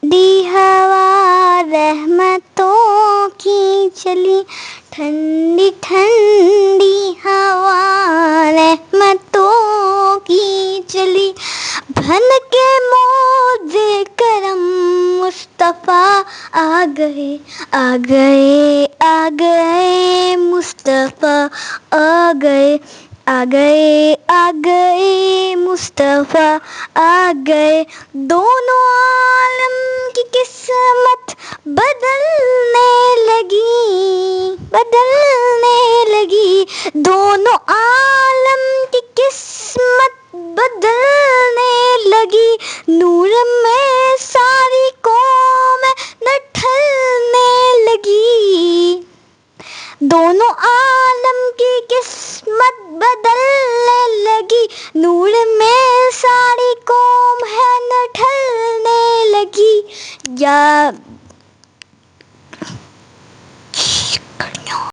दी हवा रहमतों की चली, ठंडी ठंडी हवा रहमतों की चली। बन के मौजे करम मुस्तफ़ा आ गए, आ गए, आ गए मुस्तफ़ा आ गए, आ गए, आ गए मुस्तफ़ा आ गए। दोनों आलम की किस्मत बदलने लगी, बदलने लगी। दोनों आलम की किस्मत बदलने लगी। नूर में सारी कौम न ढलने लगी। दोनों आलम की किस्मत बदलने लगी। नूर में सारी कौम है न ढलने लगी। या